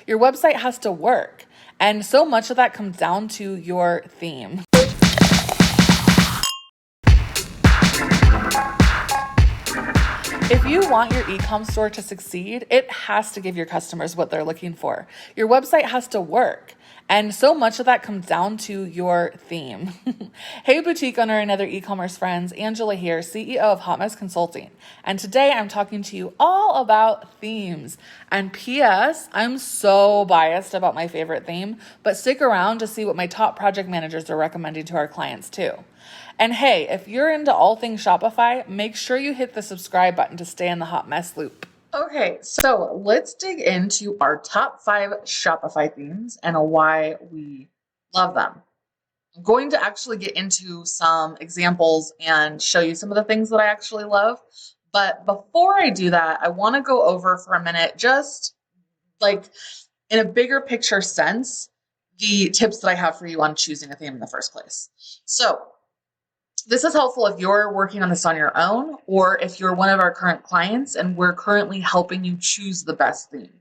Your website has to work. And so much of that comes down to your theme. If you want your e-com store to succeed, it has to give your customers what they're looking for. Your website has to work. And so much of that comes down to your theme. Hey, boutique owner and other e-commerce friends, Angela here, CEO of Hot Mess Consulting. And today I'm talking to you all about themes. And P.S., I'm so biased about my favorite theme, but stick around to see what my top project managers are recommending to our clients too. And hey, if you're into all things Shopify, make sure you hit the subscribe button to stay in the hot mess loop. Okay, so let's dig into our top 5 Shopify themes and why we love them. I'm going to actually get into some examples and show you some of the things that I actually love. But before I do that, I want to go over for a minute, just like in a bigger picture sense, the tips that I have for you on choosing a theme in the first place. So this is helpful if you're working on this on your own, or if you're one of our current clients and we're currently helping you choose the best theme.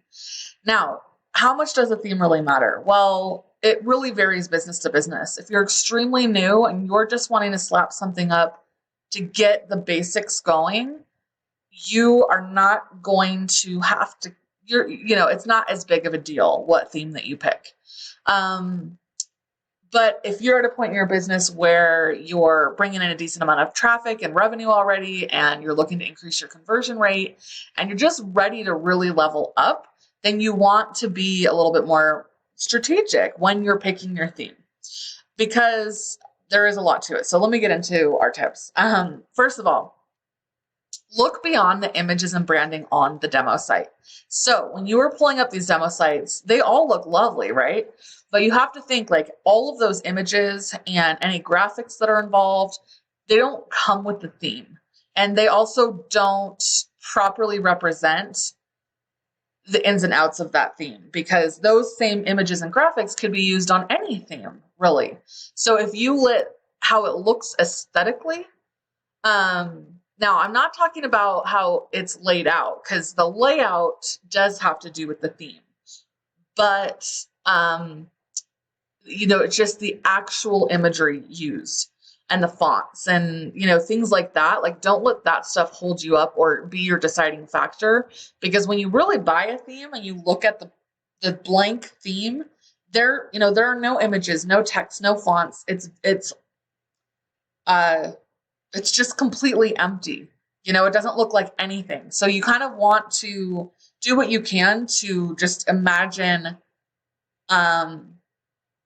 Now, how much does a theme really matter? Well, it really varies business to business. If you're extremely new and you're just wanting to slap something up to get the basics going, you are not going to have to, it's not as big of a deal what theme that you pick. But if you're at a point in your business where you're bringing in a decent amount of traffic and revenue already, and you're looking to increase your conversion rate, and you're just ready to really level up, then you want to be a little bit more strategic when you're picking your theme, because there is a lot to it. So let me get into our tips. First of all, look beyond the images and branding on the demo site. So when you are pulling up these demo sites, they all look lovely, right? But you have to think like all of those images and any graphics that are involved, they don't come with the theme. And they also don't properly represent the ins and outs of that theme, because those same images and graphics could be used on any theme, really. So if you lit how it looks aesthetically, now, I'm not talking about how it's laid out, because the layout does have to do with the theme. But, it's just the actual imagery used and the fonts and, things like that. Like, don't let that stuff hold you up or be your deciding factor. Because when you really buy a theme and you look at the blank theme, there are no images, no text, no fonts. It's just completely empty. It doesn't look like anything. So you kind of want to do what you can to just imagine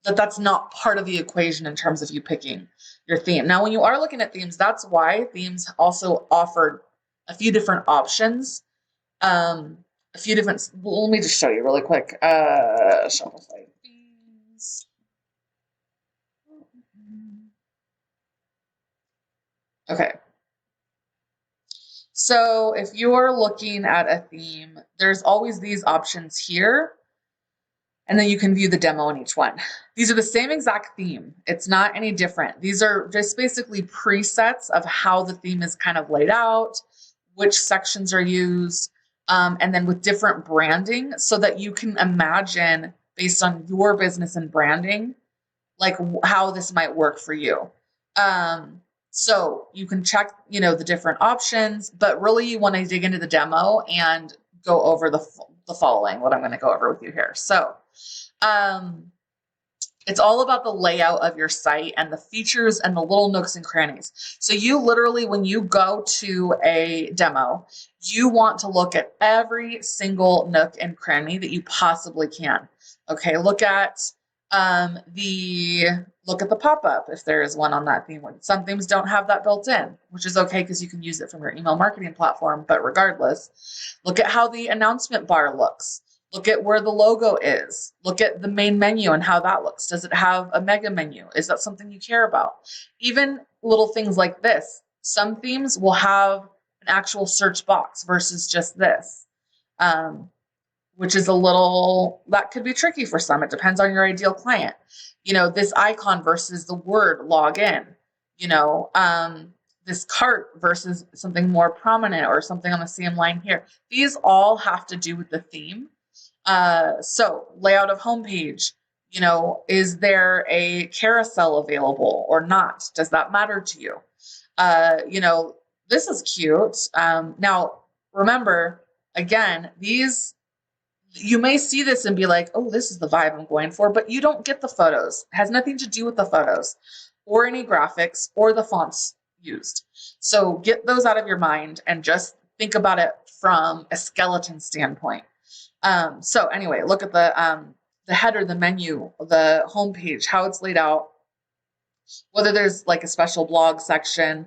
that's not part of the equation in terms of you picking your theme. Now, when you are looking at themes, that's why themes also offered a few different options. Let me just show you really quick. Shopify themes. Okay. So if you're looking at a theme, there's always these options here, and then you can view the demo in each one. These are the same exact theme. It's not any different. These are just basically presets of how the theme is kind of laid out, which sections are used, and then with different branding, so that you can imagine based on your business and branding, like how this might work for you. So you can check, the different options, but really you want to dig into the demo and go over the following, what I'm going to go over with you here. So it's all about the layout of your site and the features and the little nooks and crannies. So you literally, when you go to a demo, you want to look at every single nook and cranny that you possibly can. Okay, look at the pop-up if there is one on that theme. Some themes don't have that built in, which is okay because you can use it from your email marketing platform. But regardless, look at how the announcement bar looks. Look at where the logo is. Look at the main menu and how that looks. Does it have a mega menu? Is that something you care about? Even little things like this. Some themes will have an actual search box versus just this. Which is that could be tricky for some. It depends on your ideal client. This icon versus the word login, this cart versus something more prominent or something on the same line here. These all have to do with the theme. So layout of homepage, is there a carousel available or not? Does that matter to you? This is cute. Now, remember, again, you may see this and be like, oh, this is the vibe I'm going for, but you don't get the photos. It has nothing to do with the photos or any graphics or the fonts used. So get those out of your mind and just think about it from a skeleton standpoint. So anyway, look at the header, the menu, the homepage, how it's laid out, whether there's like a special blog section,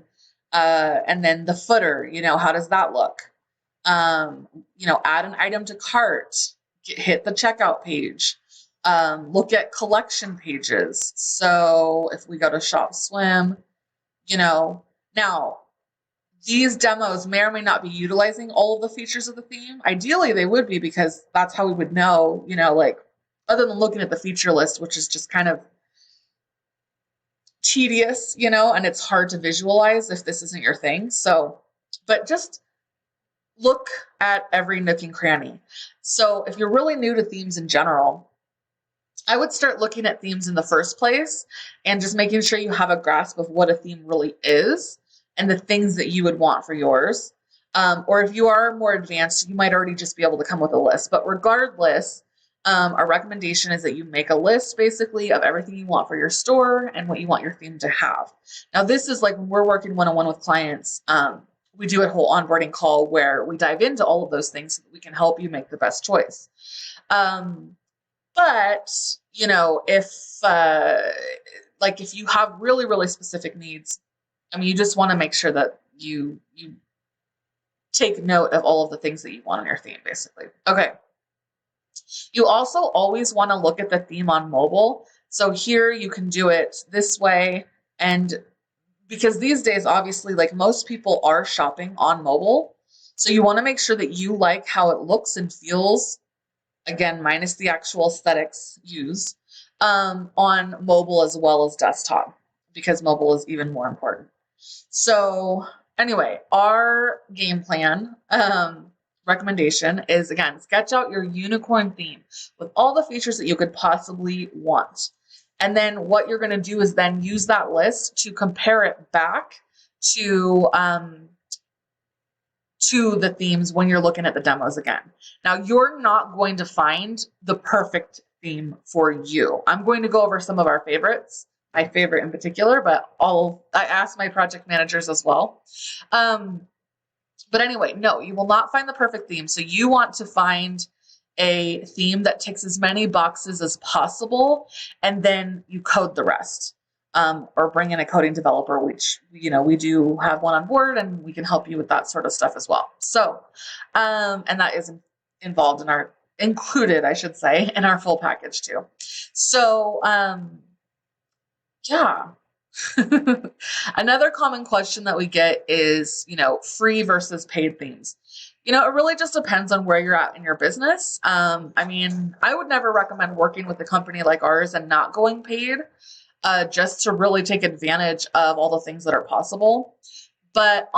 and then the footer, how does that look? Add an item to cart, hit the checkout page, look at collection pages. So if we go to Shop Swim, now these demos may or may not be utilizing all of the features of the theme. Ideally, they would be, because that's how we would know, like, other than looking at the feature list, which is just kind of tedious, and it's hard to visualize if this isn't your thing. So, but just look at every nook and cranny. So if you're really new to themes in general, I would start looking at themes in the first place and just making sure you have a grasp of what a theme really is and the things that you would want for yours. Or if you are more advanced, you might already just be able to come with a list. But regardless, our recommendation is that you make a list basically of everything you want for your store and what you want your theme to have. Now, this is like when we're working one-on-one with clients, we do a whole onboarding call where we dive into all of those things so that we can help you make the best choice. But, if you have really, really specific needs, you just want to make sure that you take note of all of the things that you want in your theme, basically. Okay. You also always want to look at the theme on mobile. So here you can do it this way. And because these days, obviously, like, most people are shopping on mobile. So you want to make sure that you like how it looks and feels, again, minus the actual aesthetics used, on mobile as well as desktop, because mobile is even more important. So anyway, our game plan recommendation is, again, sketch out your unicorn theme with all the features that you could possibly want. And then what you're going to do is then use that list to compare it back to the themes when you're looking at the demos again. Now, you're not going to find the perfect theme for you. I'm going to go over some of our favorites, my favorite in particular, but I asked my project managers as well. But anyway, no, you will not find the perfect theme. So you want to find a theme that ticks as many boxes as possible, and then you code the rest. Or bring in a coding developer, which, we do have one on board, and we can help you with that sort of stuff as well. So, and that is included, I should say, in our full package too. So, yeah. Another common question that we get is, free versus paid themes. It really just depends on where you're at in your business. I would never recommend working with a company like ours and not going paid, just to really take advantage of all the things that are possible. But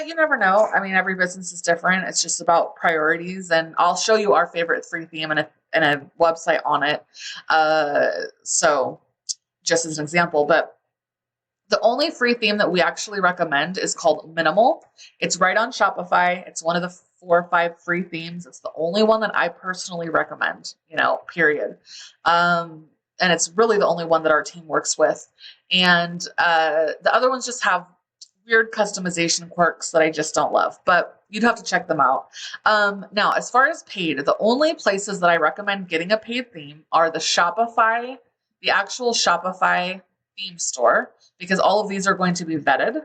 you never know. Every business is different. It's just about priorities, and I'll show you our favorite free theme and a website on it. So just as an example, but the only free theme that we actually recommend is called Minimal. It's right on Shopify. It's one of the 4 or 5 free themes. It's the only one that I personally recommend, period. And it's really the only one that our team works with. And the other ones just have weird customization quirks that I just don't love, but you'd have to check them out. Now, as far as paid, the only places that I recommend getting a paid theme are the actual Shopify theme store, because all of these are going to be vetted,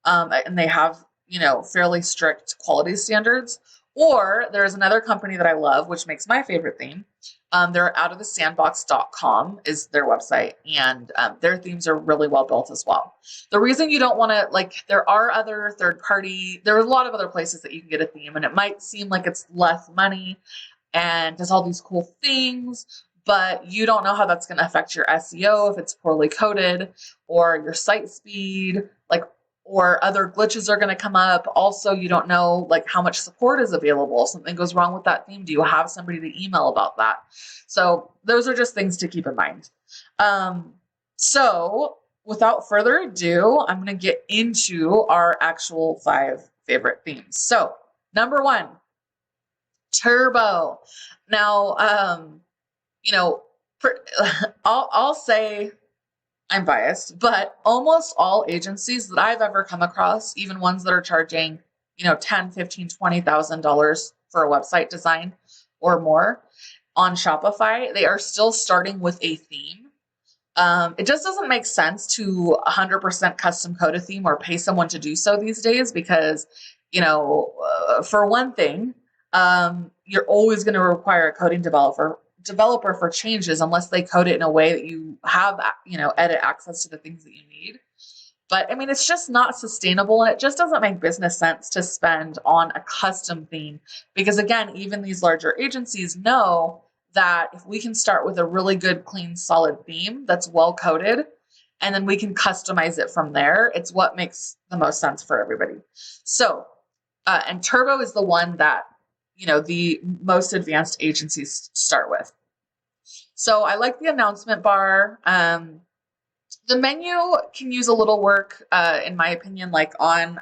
and they have, fairly strict quality standards. Or there's another company that I love, which makes my favorite theme. They're outofthesandbox.com is their website, and their themes are really well built as well. The reason you don't want to, there are other there are a lot of other places that you can get a theme, and it might seem like it's less money and does all these cool things, but you don't know how that's going to affect your SEO if it's poorly coded, or your site speed, or other glitches are going to come up. Also, you don't know like how much support is available. If something goes wrong with that theme, do you have somebody to email about that? So those are just things to keep in mind. So without further ado, I'm going to get into our actual 5 favorite themes. So number 1, Turbo. Now, I'll say I'm biased, but almost all agencies that I've ever come across, even ones that are charging, $10, $15, $20,000 for a website design or more on Shopify, they are still starting with a theme. It just doesn't make sense to 100% custom code a theme or pay someone to do so these days because, for one thing, you're always going to require a coding developer for changes unless they code it in a way that you have, edit access to the things that you need. But I mean, it's just not sustainable, and it just doesn't make business sense to spend on a custom theme because, again, even these larger agencies know that if we can start with a really good, clean, solid theme that's well coded, and then we can customize it from there, it's what makes the most sense for everybody. So, and Turbo is the one that, the most advanced agencies start with. So I like the announcement bar. The menu can use a little work, in my opinion, like on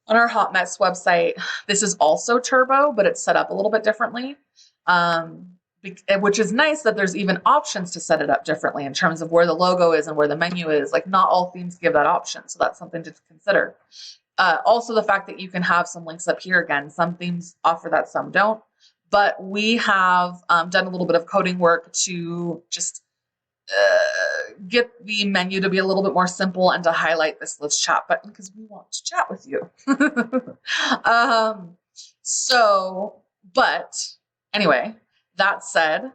our Hot Mess website. This is also Turbo, but it's set up a little bit differently, which is nice that there's even options to set it up differently in terms of where the logo is and where the menu is. Like not all themes give that option, so that's something to consider. Also, the fact that you can have some links up here. Again, some themes offer that, some don't. But we have done a little bit of coding work to just get the menu to be a little bit more simple and to highlight this let's chat button because we want to chat with you. But anyway, that said,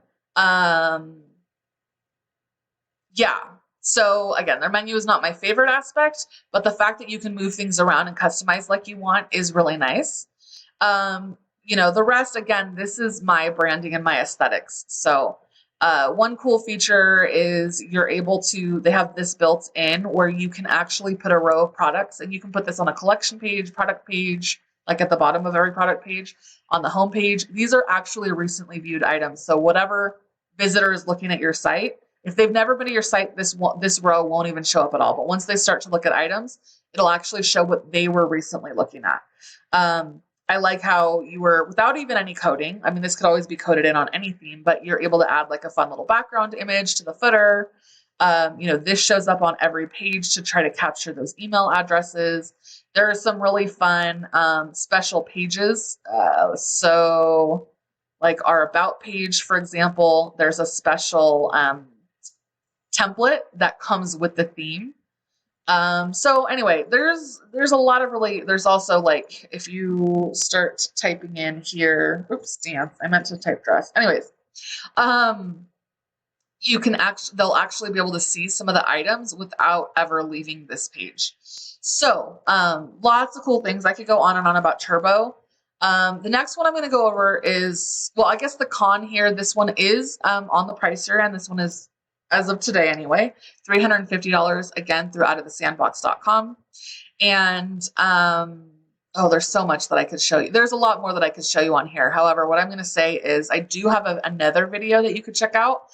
yeah. So again, their menu is not my favorite aspect, but the fact that you can move things around and customize like you want is really nice. The rest, again, this is my branding and my aesthetics. So one cool feature is they have this built in where you can actually put a row of products, and you can put this on a collection page, product page, like at the bottom of every product page, on the home page. These are actually recently viewed items. So whatever visitor is looking at your site, if they've never been to your site, this row won't even show up at all. But once they start to look at items, it'll actually show what they were recently looking at. I like how you were, without even any coding, I mean, this could always be coded in on any theme, but you're able to add like a fun little background image to the footer. This shows up on every page to try to capture those email addresses. There are some really fun special pages. So like our About page, for example, there's a special template that comes with the theme. So anyway, there's a lot of there's also like, if you start typing in here, dance, I meant to type dress. Anyways, they'll actually be able to see some of the items without ever leaving this page. So, lots of cool things. I could go on and on about Turbo. The next one I'm going to go over is, well, I guess the con here, this one is, on the pricier end. This one is, as of today anyway, $350, again, through outofthesandbox.com. And, there's so much that I could show you. There's a lot more that I could show you on here. However, what I'm going to say is I do have another video that you could check out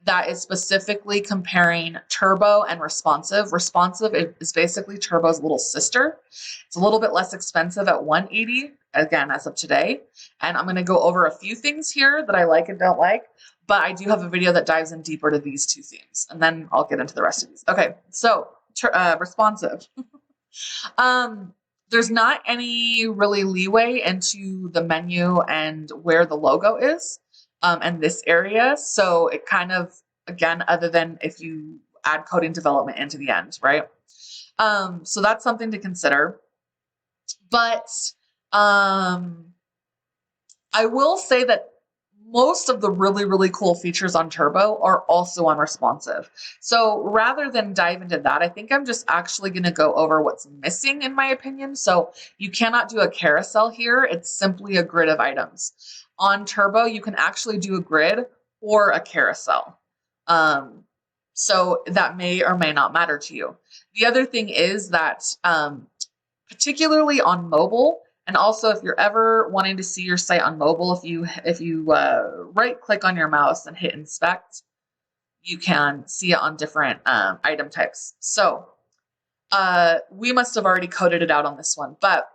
that is specifically comparing Turbo and Responsive. Responsive is basically Turbo's little sister. It's a little bit less expensive at $180, again, as of today. And I'm going to go over a few things here that I like and don't like. But I do have a video that dives in deeper to these two themes, and then I'll get into the rest of these. Okay, so Responsive. There's not any really leeway into the menu and where the logo is, and this area. So it kind of, again, other than if you add coding development into the end, right? So that's something to consider. But I will say that most of the really, really cool features on Turbo are also on Responsive. So rather than dive into that, I think I'm just actually going to go over what's missing, in my opinion. So you cannot do a carousel here. It's simply a grid of items. On Turbo, you can actually do a grid or a carousel. So that may or may not matter to you. The other thing is that particularly on mobile, and also if you're ever wanting to see your site on mobile, if you right click on your mouse and hit inspect, you can see it on different item types. So we must have already coded it out on this one, but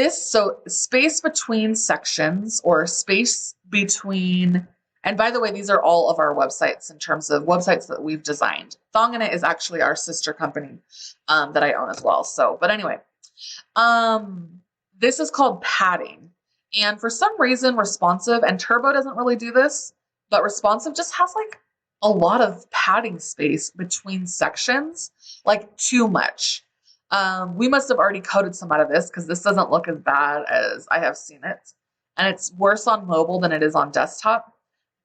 so space between sections, or space between, and by the way, these are all of our websites in terms of websites that we've designed. Thonginit is actually our sister company that I own as well. So, but anyway, this is called padding. And for some reason, Responsive, and Turbo doesn't really do this, but Responsive just has like a lot of padding space between sections, like too much. We must have already coded some out of this because this doesn't look as bad as I have seen it. And it's worse on mobile than it is on desktop.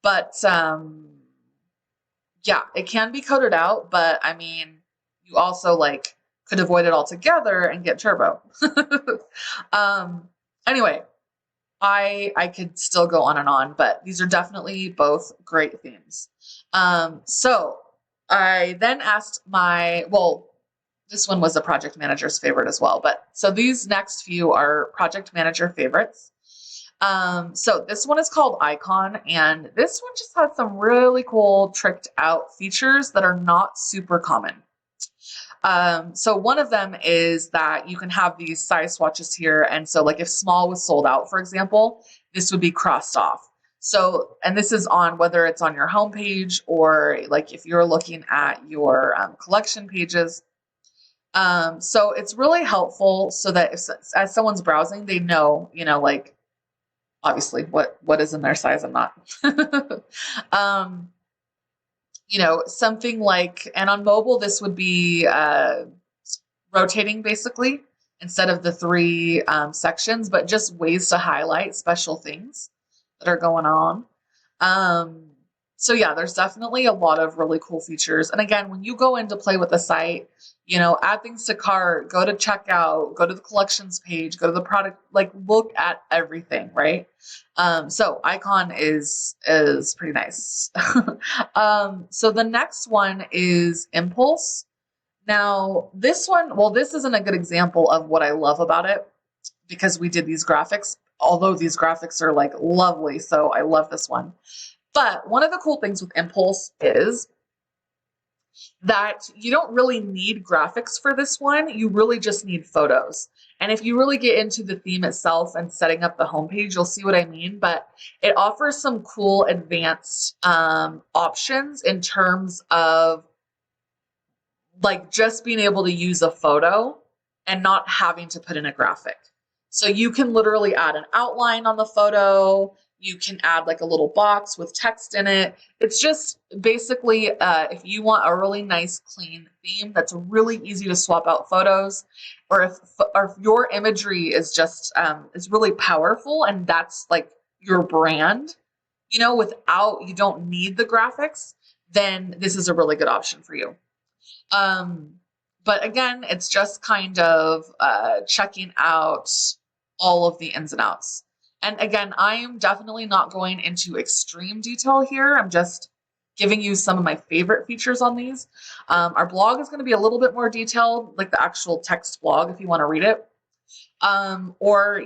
But yeah, it can be coded out, but I mean, you also like could avoid it altogether and get Turbo. Anyway, I could still go on and on, but these are definitely both great themes. So I then asked this one was a project manager's favorite as well, but so these next few are project manager favorites. So this one is called Icon, and this one just has some really cool tricked out features that are not super common. So one of them is that you can have these size swatches here. And so like if small was sold out, for example, this would be crossed off. So, and this is on whether it's on your homepage or like if you're looking at your collection pages. So it's really helpful so that as someone's browsing, they know, like obviously what is in their size and not. Something like, and on mobile, this would be rotating basically instead of the three sections, but just ways to highlight special things that are going on. So yeah, there's definitely a lot of really cool features. And again, when you go in to play with the site, add things to cart, go to checkout, go to the collections page, go to the product, like look at everything, right? So Icon is pretty nice. So the next one is Impulse. Now this one, this isn't a good example of what I love about it because we did these graphics, although these graphics are like lovely. So I love this one. But one of the cool things with Impulse is that you don't really need graphics for this one. You really just need photos. And if you really get into the theme itself and setting up the homepage, you'll see what I mean. But it offers some cool advanced options in terms of like just being able to use a photo and not having to put in a graphic. So you can literally add an outline on the photo. You can add like a little box with text in it. It's just basically if you want a really nice, clean theme that's really easy to swap out photos, or if your imagery is just is really powerful and that's like your brand, without, you don't need the graphics, then this is a really good option for you. But again, it's just kind of checking out all of the ins and outs. And again, I am definitely not going into extreme detail here. I'm just giving you some of my favorite features on these. Our blog is going to be a little bit more detailed, like the actual text blog if you want to read it. Or,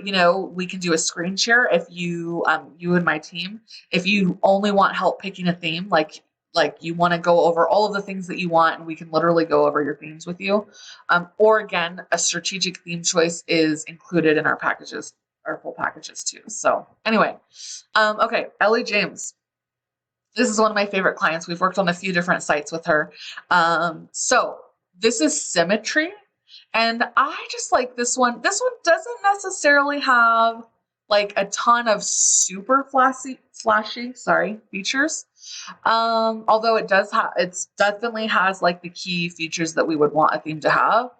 we can do a screen share if you and my team, if you only want help picking a theme, like you want to go over all of the things that you want and we can literally go over your themes with you. Or again, a strategic theme choice is included in our packages, our full packages too. So anyway, okay, Ellie James. This is one of my favorite clients. We've worked on a few different sites with her. So this is Symmetry. And I just like this one. This one doesn't necessarily have like a ton of super flashy features. Although it definitely has like the key features that we would want a theme to have.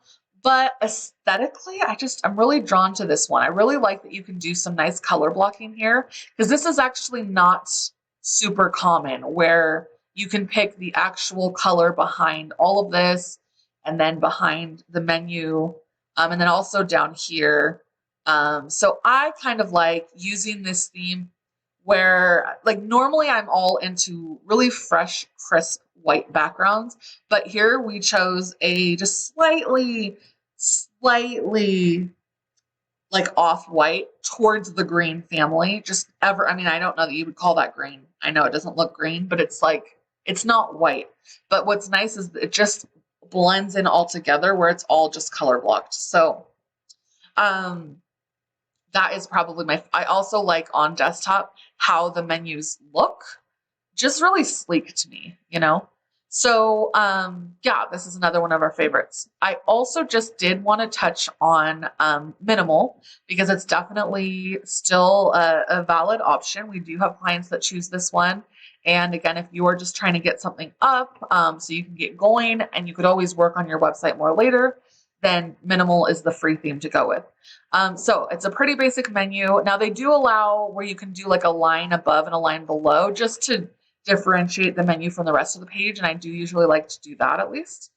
But aesthetically, I'm really drawn to this one. I really like that you can do some nice color blocking here because this is actually not super common where you can pick the actual color behind all of this and then behind the menu and then also down here. So I kind of like using this theme where like normally I'm all into really fresh, crisp white backgrounds, but here we chose a just slightly like off-white towards the green family. I mean, I don't know that you would call that green. I know it doesn't look green, but it's like, it's not white. But what's nice is it just blends in all together where it's all just color blocked. So um, that is probably I also like on desktop how the menus look, just really sleek to me, you know? So, yeah, this is another one of our favorites. I also just did want to touch on minimal because it's definitely still a valid option. We do have clients that choose this one. And again, if you are just trying to get something up so you can get going and you could always work on your website more later, then minimal is the free theme to go with. So it's a pretty basic menu. Now they do allow where you can do like a line above and a line below just to differentiate the menu from the rest of the page. And I do usually like to do that at least.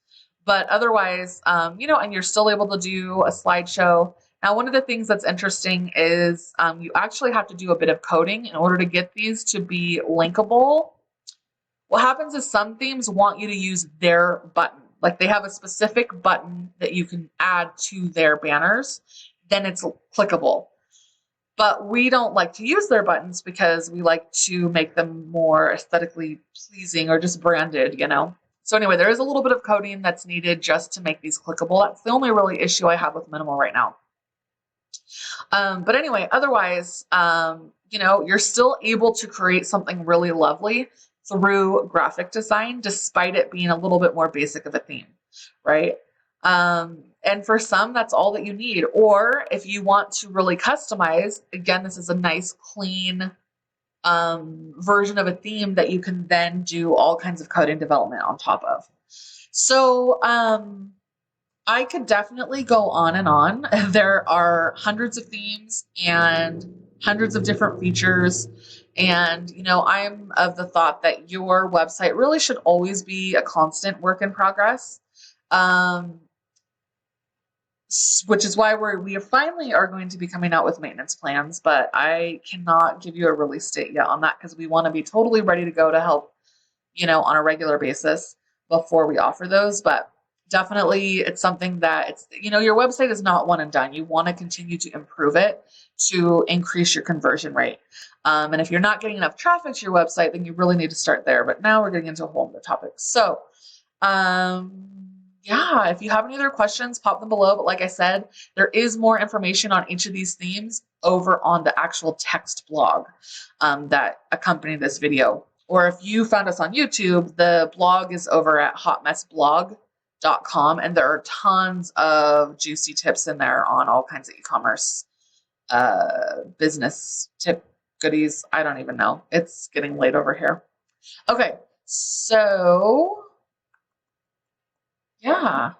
But otherwise, and you're still able to do a slideshow. Now, one of the things that's interesting is you actually have to do a bit of coding in order to get these to be linkable. What happens is some themes want you to use their button. Like they have a specific button that you can add to their banners, then it's clickable. But we don't like to use their buttons because we like to make them more aesthetically pleasing or just branded, So anyway, there is a little bit of coding that's needed just to make these clickable. That's the only really issue I have with minimal right now. But anyway, otherwise, you're still able to create something really lovely through graphic design, despite it being a little bit more basic of a theme, right? And for some, that's all that you need. Or if you want to really customize, again, this is a nice, clean version of a theme that you can then do all kinds of coding development on top of. So I could definitely go on and on. There are hundreds of themes and hundreds of different features. And, I'm of the thought that your website really should always be a constant work in progress. Which is why we finally are going to be coming out with maintenance plans, but I cannot give you a release date yet on that because we want to be totally ready to go to help, on a regular basis before we offer those. But definitely it's something that your website is not one and done. You want to continue to improve it to increase your conversion rate. And if you're not getting enough traffic to your website, then you really need to start there. But now we're getting into a whole other topic. So, yeah, if you have any other questions, pop them below. But like I said, there is more information on each of these themes over on the actual text blog that accompanied this video. Or if you found us on YouTube, the blog is over at hotmessblog.com, and there are tons of juicy tips in there on all kinds of e-commerce business tip goodies. I don't even know. It's getting late over here. Okay, so yeah.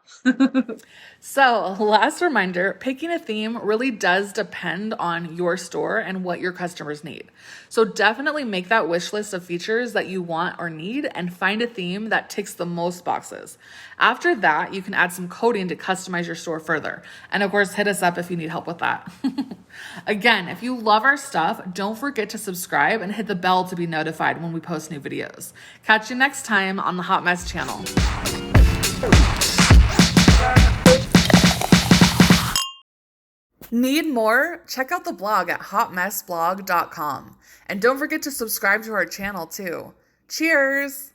So last reminder, picking a theme really does depend on your store and what your customers need. So definitely make that wish list of features that you want or need and find a theme that ticks the most boxes. After that, you can add some coding to customize your store further. And of course, hit us up if you need help with that. Again, if you love our stuff, don't forget to subscribe and hit the bell to be notified when we post new videos. Catch you next time on the Hot Mess channel. Need more? Check out the blog at hotmessblog.com. And don't forget to subscribe to our channel too. Cheers!